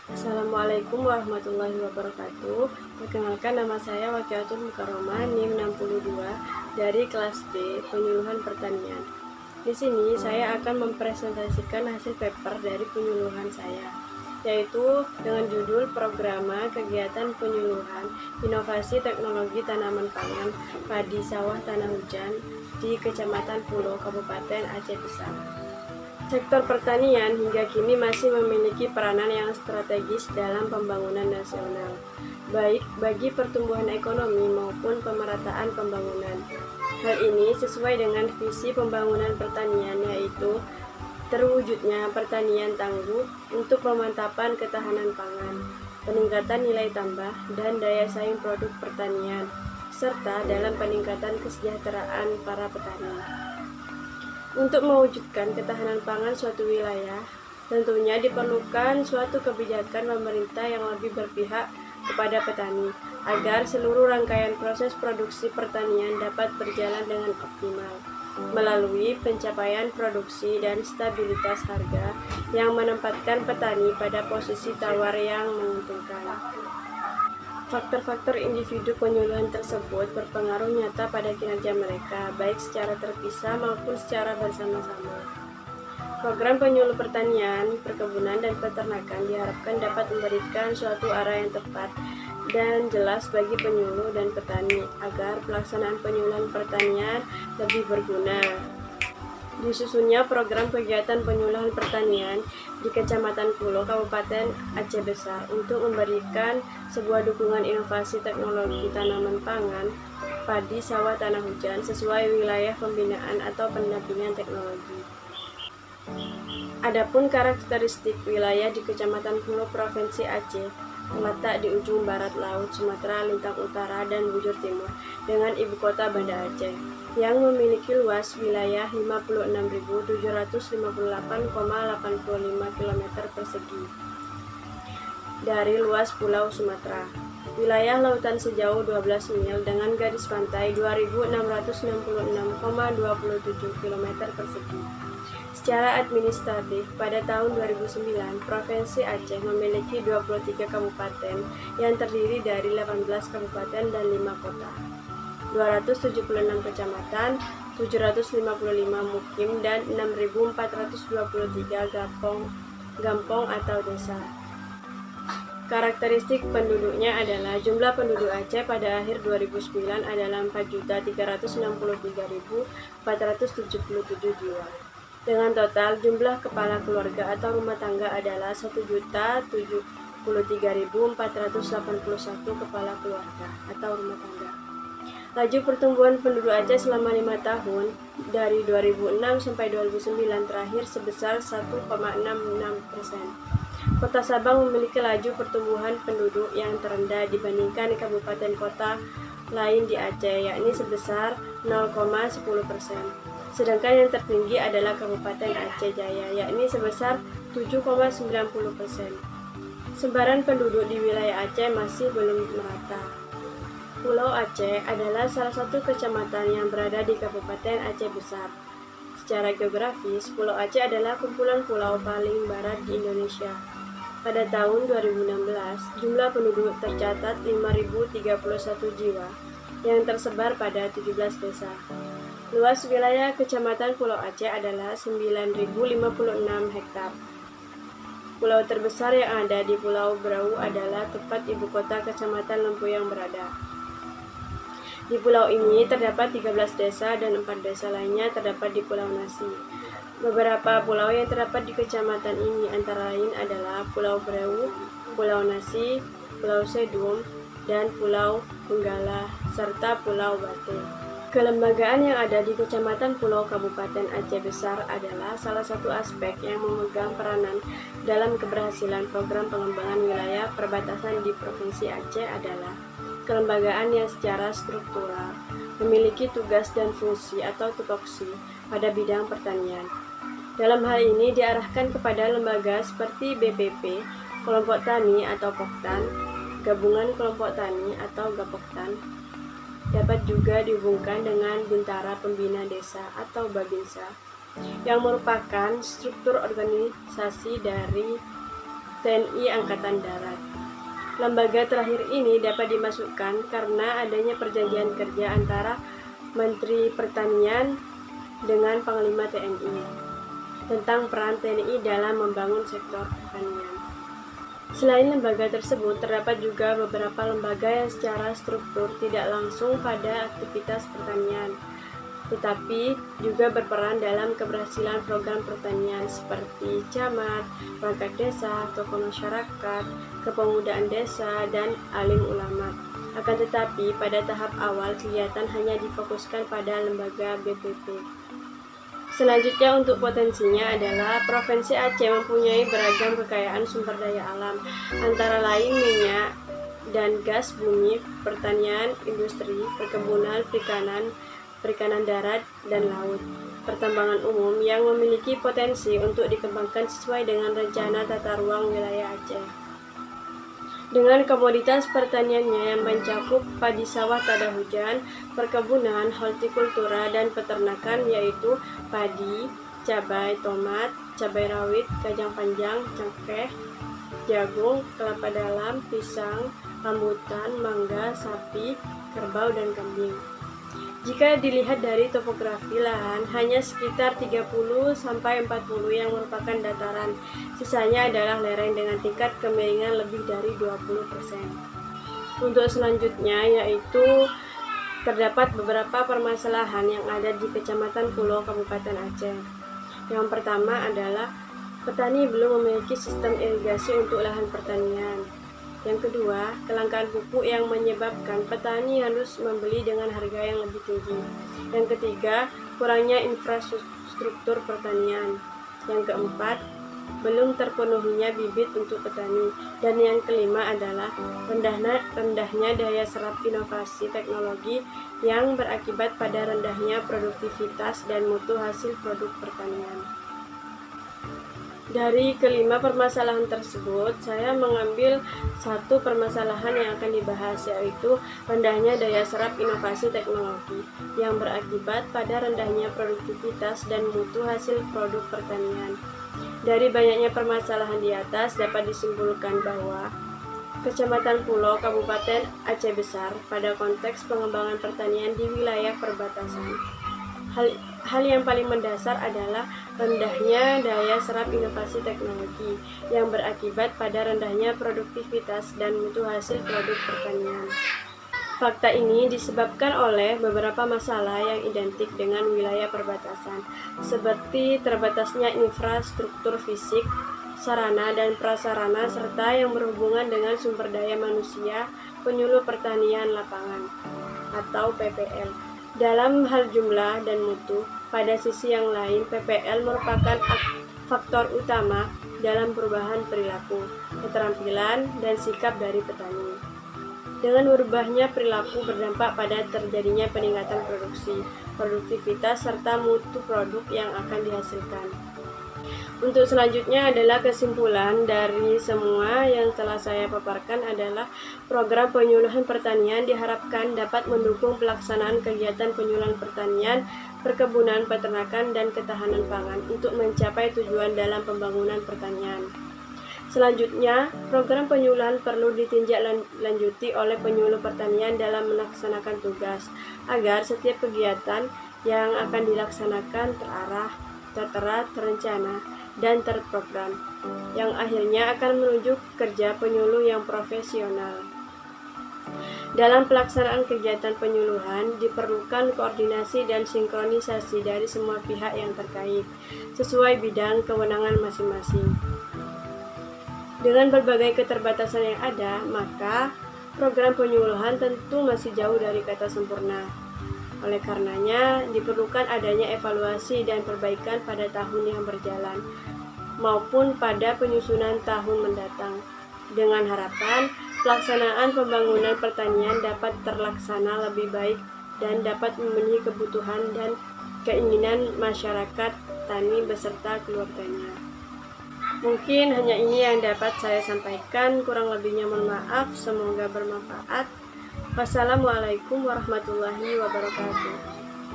Assalamualaikum warahmatullahi wabarakatuh. Perkenalkan, nama saya Waqiatul Mukarromah NIM 62 dari kelas B Penyuluhan Pertanian. Di sini saya akan mempresentasikan hasil paper dari penyuluhan saya, yaitu dengan judul Programa Kegiatan Penyuluhan Inovasi Teknologi Tanaman Pangan Padi Sawah Tanah Hujan di Kecamatan Pulo, Kabupaten Aceh Besar. Sektor pertanian hingga kini masih memiliki peranan yang strategis dalam pembangunan nasional, baik bagi pertumbuhan ekonomi maupun pemerataan pembangunan. Hal ini sesuai dengan visi pembangunan pertanian, yaitu terwujudnya pertanian tangguh untuk pemantapan ketahanan pangan, peningkatan nilai tambah dan daya saing produk pertanian, serta dalam peningkatan kesejahteraan para petani. Untuk mewujudkan ketahanan pangan suatu wilayah, tentunya diperlukan suatu kebijakan pemerintah yang lebih berpihak kepada petani, agar seluruh rangkaian proses produksi pertanian dapat berjalan dengan optimal, melalui pencapaian produksi dan stabilitas harga yang menempatkan petani pada posisi tawar yang menguntungkan. Faktor-faktor individu penyuluhan tersebut berpengaruh nyata pada kinerja mereka, baik secara terpisah maupun secara bersama-sama. Program penyuluh pertanian, perkebunan, dan peternakan diharapkan dapat memberikan suatu arah yang tepat dan jelas bagi penyuluh dan petani, agar pelaksanaan penyuluhan pertanian lebih berguna. Disusunnya program kegiatan penyuluhan pertanian di Kecamatan Pulo, Kabupaten Aceh Besar untuk memberikan sebuah dukungan inovasi teknologi tanaman pangan padi sawah tanah hujan sesuai wilayah pembinaan atau pendampingan teknologi. Adapun karakteristik wilayah di Kecamatan Pulo, Provinsi Aceh, terletak di ujung barat Laut Sumatera, Lintang Utara, dan bujur timur dengan ibu kota Banda Aceh, yang memiliki luas wilayah 56.758,85 km persegi dari luas Pulau Sumatera. Wilayah lautan sejauh 12 mil dengan garis pantai 2.666,27 km persegi. Secara administratif, pada tahun 2009, Provinsi Aceh memiliki 23 kabupaten yang terdiri dari 18 kabupaten dan 5 kota, 276 kecamatan, 755 mukim, dan 6.423 gampong atau desa. Karakteristik penduduknya adalah jumlah penduduk Aceh pada akhir 2009 adalah 4.363.477 jiwa. Dengan total jumlah kepala keluarga atau rumah tangga adalah 1.073.481 kepala keluarga atau rumah tangga. Laju pertumbuhan penduduk Aceh selama 5 tahun dari 2006 sampai 2009 terakhir sebesar 1,66%. Kota Sabang memiliki laju pertumbuhan penduduk yang terendah dibandingkan kabupaten kota lain di Aceh, yakni sebesar 0,10%. Sedangkan yang tertinggi adalah Kabupaten Aceh Jaya, yakni sebesar 7,90%. Sebaran penduduk di wilayah Aceh masih belum merata. Pulau Aceh adalah salah satu kecamatan yang berada di Kabupaten Aceh Besar. Secara geografis, Pulau Aceh adalah kumpulan pulau paling barat di Indonesia. Pada tahun 2016, jumlah penduduk tercatat 5.031 jiwa yang tersebar pada 17 desa. Luas wilayah Kecamatan Pulau Aceh adalah 9.056 hektar. Pulau terbesar yang ada di Pulau Brau adalah tempat ibu kota Kecamatan Lempuyang berada. Di pulau ini terdapat 13 desa dan 4 desa lainnya terdapat di Pulau Nasi. Beberapa pulau yang terdapat di kecamatan ini antara lain adalah Pulau Brau, Pulau Nasi, Pulau Sedum, dan Pulau Hunggala, serta Pulau Bate. Kelembagaan yang ada di Kecamatan Pulo Kabupaten Aceh Besar adalah salah satu aspek yang memegang peranan dalam keberhasilan program pengembangan wilayah perbatasan di Provinsi Aceh adalah kelembagaan yang secara struktural memiliki tugas dan fungsi atau tupoksi pada bidang pertanian. Dalam hal ini diarahkan kepada lembaga seperti BPP, Kelompok Tani atau Poktan, Gabungan Kelompok Tani atau Gapoktan. Dapat juga dihubungkan dengan Bintara Pembina Desa atau Babinsa, yang merupakan struktur organisasi dari TNI Angkatan Darat. Lembaga terakhir ini dapat dimasukkan karena adanya perjanjian kerja antara Menteri Pertanian dengan Panglima TNI tentang peran TNI dalam membangun sektor pertanian. Selain lembaga tersebut, terdapat juga beberapa lembaga yang secara struktur tidak langsung pada aktivitas pertanian, tetapi juga berperan dalam keberhasilan program pertanian seperti camat, perangkat desa, tokoh masyarakat, kepemudaan desa, dan alim ulama. Akan tetapi, pada tahap awal kegiatan hanya difokuskan pada lembaga BPP. Selanjutnya untuk potensinya adalah Provinsi Aceh mempunyai beragam kekayaan sumber daya alam, antara lain minyak dan gas bumi, pertanian, industri, perkebunan, perikanan darat dan laut, pertambangan umum yang memiliki potensi untuk dikembangkan sesuai dengan rencana tata ruang wilayah Aceh. Dengan komoditas pertaniannya yang mencakup padi sawah tada hujan, perkebunan, hortikultura, dan peternakan yaitu padi, cabai, tomat, cabai rawit, kacang panjang, cengkeh, jagung, kelapa dalam, pisang, rambutan, mangga, sapi, kerbau, dan kambing. Jika dilihat dari topografi lahan, hanya sekitar 30-40 yang merupakan dataran. Sisanya adalah lereng dengan tingkat kemiringan lebih dari 20%. Untuk selanjutnya yaitu terdapat beberapa permasalahan yang ada di Kecamatan Pulo, Kabupaten Aceh. Yang pertama adalah petani belum memiliki sistem irigasi untuk lahan pertanian. Yang kedua, kelangkaan pupuk yang menyebabkan petani harus membeli dengan harga yang lebih tinggi. Yang ketiga, kurangnya infrastruktur pertanian. Yang keempat, belum terpenuhinya bibit untuk petani. Dan yang kelima adalah rendahnya daya serap inovasi teknologi yang berakibat pada rendahnya produktivitas dan mutu hasil produk pertanian. Dari kelima permasalahan tersebut, saya mengambil satu permasalahan yang akan dibahas, yaitu rendahnya daya serap inovasi teknologi yang berakibat pada rendahnya produktivitas dan mutu hasil produk pertanian. Dari banyaknya permasalahan di atas dapat disimpulkan bahwa Kecamatan Pulo, Kabupaten Aceh Besar pada konteks pengembangan pertanian di wilayah perbatasan. Hal yang paling mendasar adalah rendahnya daya serap inovasi teknologi yang berakibat pada rendahnya produktivitas dan mutu hasil produk pertanian. Fakta ini disebabkan oleh beberapa masalah yang identik dengan wilayah perbatasan, seperti terbatasnya infrastruktur fisik, sarana dan prasarana, serta yang berhubungan dengan sumber daya manusia, penyuluh pertanian lapangan, atau PPL. Dalam hal jumlah dan mutu, pada sisi yang lain, PPL merupakan faktor utama dalam perubahan perilaku, keterampilan, dan sikap dari petani. Dengan berubahnya perilaku berdampak pada terjadinya peningkatan produksi, produktivitas, serta mutu produk yang akan dihasilkan. Untuk selanjutnya adalah kesimpulan dari semua yang telah saya paparkan adalah program penyuluhan pertanian diharapkan dapat mendukung pelaksanaan kegiatan penyuluhan pertanian, perkebunan, peternakan, dan ketahanan pangan untuk mencapai tujuan dalam pembangunan pertanian. Selanjutnya, program penyuluhan perlu ditindaklanjuti oleh penyuluh pertanian dalam melaksanakan tugas, agar setiap kegiatan yang akan dilaksanakan terarah, tertera, terencana, dan terprogram, yang akhirnya akan menuju kerja penyuluh yang profesional. Dalam pelaksanaan kegiatan penyuluhan, diperlukan koordinasi dan sinkronisasi dari semua pihak yang terkait, sesuai bidang kewenangan masing-masing. Dengan berbagai keterbatasan yang ada, maka program penyuluhan tentu masih jauh dari kata sempurna. Oleh karenanya, diperlukan adanya evaluasi dan perbaikan pada tahun yang berjalan, maupun pada penyusunan tahun mendatang, dengan harapan pelaksanaan pembangunan pertanian dapat terlaksana lebih baik dan dapat memenuhi kebutuhan dan keinginan masyarakat tani beserta keluarganya. Mungkin hanya ini yang dapat saya sampaikan, kurang lebihnya mohon maaf, semoga bermanfaat. Wassalamualaikum warahmatullahi wabarakatuh.